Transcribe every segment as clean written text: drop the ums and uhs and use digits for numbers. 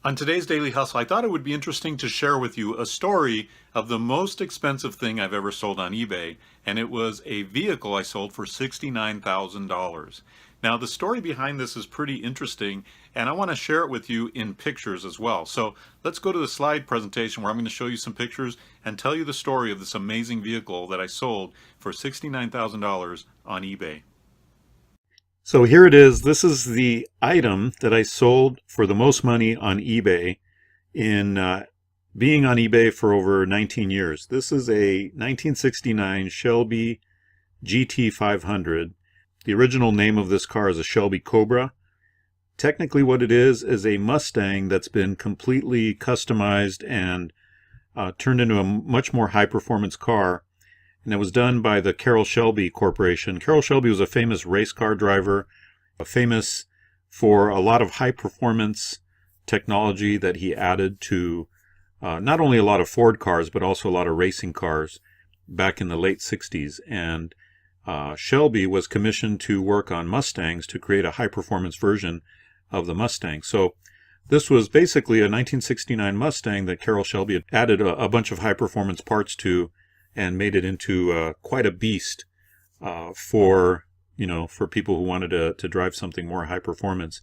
On today's Daily Hustle, I thought it would be interesting to share with you a story of the most expensive thing I've ever sold on eBay, and it was a vehicle I sold for $69,000. Now, the story behind this is pretty interesting, and I want to share it with you in pictures as well. So let's go to the slide presentation where I'm going to show you some pictures and tell you the story of this amazing vehicle that I sold for $69,000 on eBay. So here it is. This is the item that I sold for the most money on eBay in being on eBay for over 19 years. This is a 1969 Shelby GT500. The original name of this car is a Shelby Cobra. Technically what it is a Mustang that's been completely customized and turned into a much more high-performance car. And it was done by the Carroll Shelby Corporation. Carroll Shelby was a famous race car driver, famous for a lot of high performance technology that he added to not only a lot of Ford cars, but also a lot of racing cars back in the late 60s. And Shelby was commissioned to work on Mustangs to create a high performance version of the Mustang. So this was basically a 1969 Mustang that Carroll Shelby had added a bunch of high performance parts to and made it into quite a beast for people who wanted to drive something more high performance.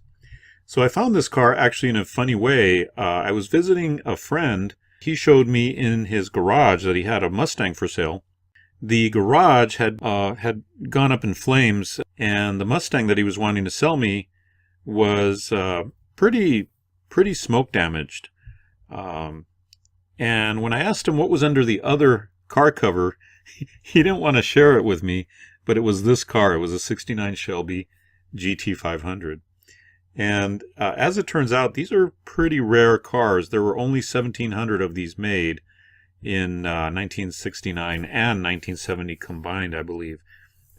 So I found this car actually in a funny way. I was visiting a friend. He showed me in his garage that he had a Mustang for sale. The garage had gone up in flames, and the Mustang that he was wanting to sell me was pretty smoke damaged. And when I asked him what was under the other car cover, he didn't want to share it with me, but it was this car. It was a 69 Shelby GT500. And as it turns out, these are pretty rare cars. There were only 1,700 of these made in 1969 and 1970 combined, I believe,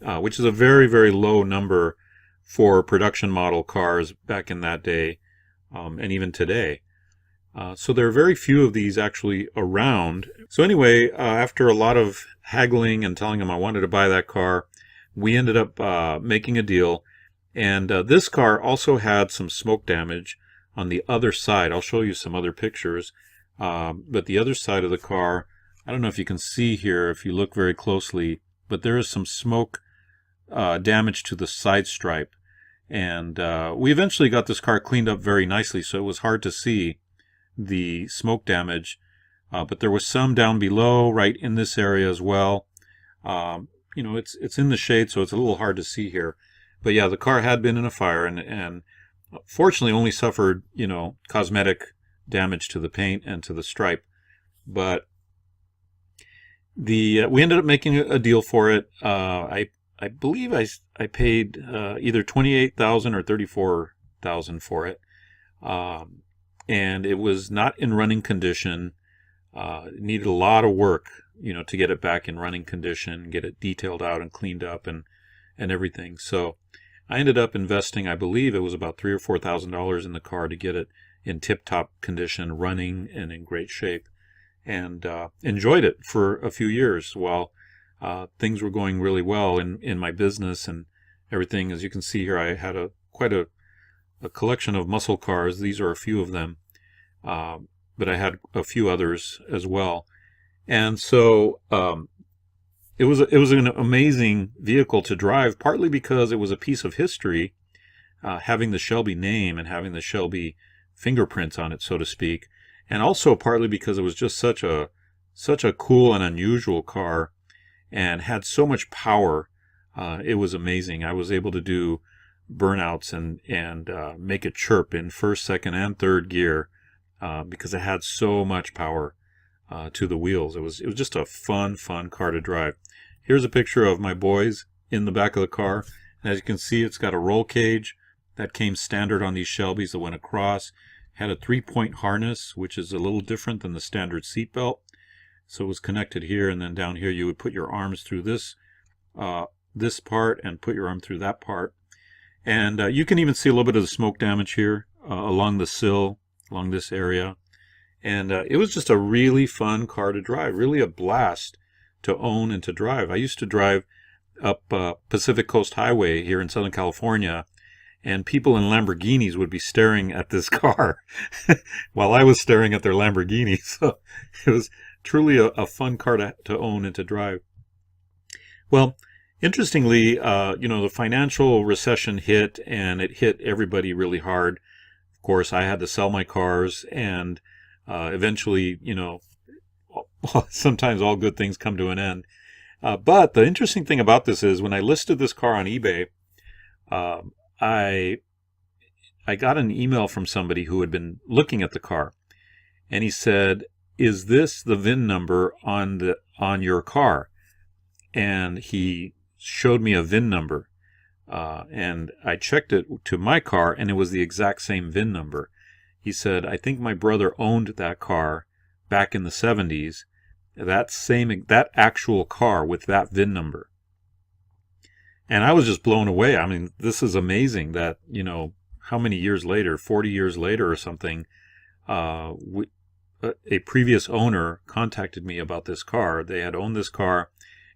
which is a very, very low number for production model cars back in that day, and even today. So there are very few of these actually around. So anyway, after a lot of haggling and telling him I wanted to buy that car, we ended up making a deal. And this car also had some smoke damage on the other side. I'll show you some other pictures. But the other side of the car, I don't know if you can see here if you look very closely, but there is some smoke damage to the side stripe. And we eventually got this car cleaned up very nicely, so it was hard to see the smoke damage, but there was some down below right in this area as well. It's in the shade, so it's a little hard to see here, but yeah, the car had been in a fire and fortunately only suffered cosmetic damage to the paint and to the stripe. But we ended up making a deal for it. I believe I paid either $28,000 or $34,000 for it. And it was not in running condition. It needed a lot of work, to get it back in running condition, get it detailed out and cleaned up and everything. So I ended up investing, I believe it was about $3,000 or $4,000 in the car to get it in tip-top condition, running and in great shape, and enjoyed it for a few years while things were going really well in my business and everything. As you can see here, I had quite a collection of muscle cars. These are a few of them, but I had a few others as well. And so it was an amazing vehicle to drive, partly because it was a piece of history, having the Shelby name and having the Shelby fingerprints on it, so to speak, and also partly because it was just such a cool and unusual car and had so much power. It was amazing. I was able to do burnouts and make it chirp in first, second, and third gear because it had so much power to the wheels. It was just a fun car to drive. Here's a picture of my boys in the back of the car. And as you can see, it's got a roll cage that came standard on these Shelbys that went across. Had a 3-point harness, which is a little different than the standard seat belt. So it was connected here, and then down here you would put your arms through this part and put your arm through that part. And you can even see a little bit of the smoke damage here along the sill, along this area. And it was just a really fun car to drive, really a blast to own and to drive. I used to drive up Pacific Coast Highway here in Southern California, and people in Lamborghinis would be staring at this car while I was staring at their Lamborghini. So it was truly a fun car to own and to drive. Well, interestingly, the financial recession hit, and it hit everybody really hard. Of course, I had to sell my cars, and eventually, sometimes all good things come to an end. But the interesting thing about this is when I listed this car on eBay, I got an email from somebody who had been looking at the car, and he said, "Is this the VIN number on your car?" And he showed me a VIN number, and I checked it to my car, and it was the exact same VIN number. He said, "I think my brother owned that car back in the 70s, that actual car with that VIN number." And I was just blown away. I mean, this is amazing that, how many years later, 40 years later or something, a previous owner contacted me about this car. They had owned this car,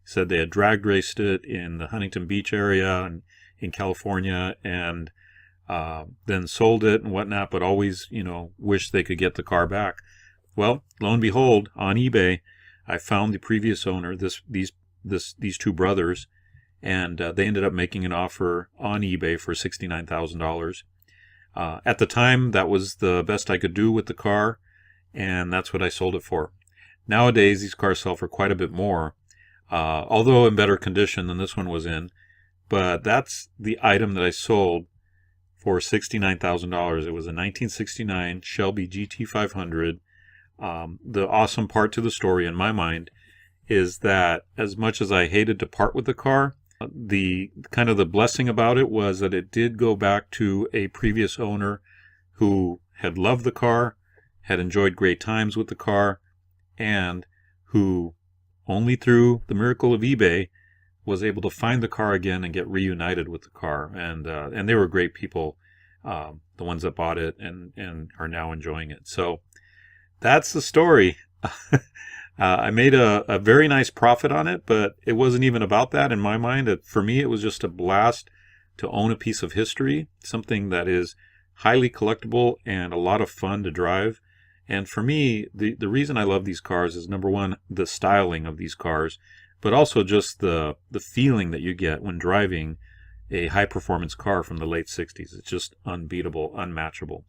said they had drag raced it in the Huntington Beach area and in California, and then sold it and whatnot, but always, wished they could get the car back. Well, lo and behold, on eBay, I found the previous owner, these two brothers, and they ended up making an offer on eBay for $69,000. At the time, that was the best I could do with the car, and that's what I sold it for. Nowadays, these cars sell for quite a bit more, although in better condition than this one was in. But that's the item that I sold for $69,000. It was a 1969 Shelby GT500. The awesome part to the story in my mind is that as much as I hated to part with the car, the blessing about it was that it did go back to a previous owner who had loved the car, had enjoyed great times with the car, and who only through the miracle of eBay was able to find the car again and get reunited with the car. And they were great people, the ones that bought it and are now enjoying it. So that's the story. I made a very nice profit on it, but it wasn't even about that in my mind. For me, it was just a blast to own a piece of history, something that is highly collectible and a lot of fun to drive. And for me, the reason I love these cars is, number one, the styling of these cars, but also just the feeling that you get when driving a high-performance car from the late 60s. It's just unbeatable, unmatchable.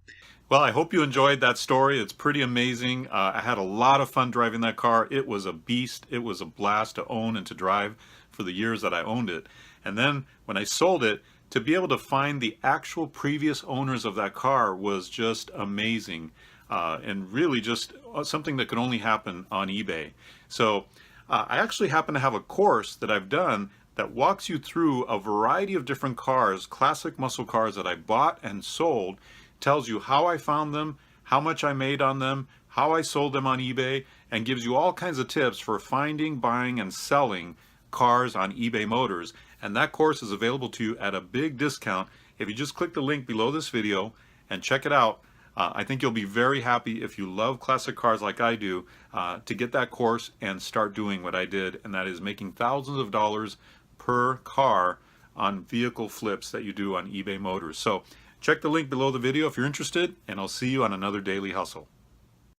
Well, I hope you enjoyed that story. It's pretty amazing. I had a lot of fun driving that car. It was a beast. It was a blast to own and to drive for the years that I owned it. And then when I sold it, to be able to find the actual previous owners of that car was just amazing. And really just something that could only happen on eBay. So I actually happen to have a course that I've done that walks you through a variety of different cars, classic muscle cars that I bought and sold, tells you how I found them, how much I made on them, how I sold them on eBay, and gives you all kinds of tips for finding, buying, and selling cars on eBay Motors. And that course is available to you at a big discount if you just click the link below this video and check it out. I think you'll be very happy if you love classic cars like I do to get that course and start doing what I did, and that is making thousands of dollars per car on vehicle flips that you do on eBay Motors. So check the link below the video if you're interested, and I'll see you on another Daily Hustle.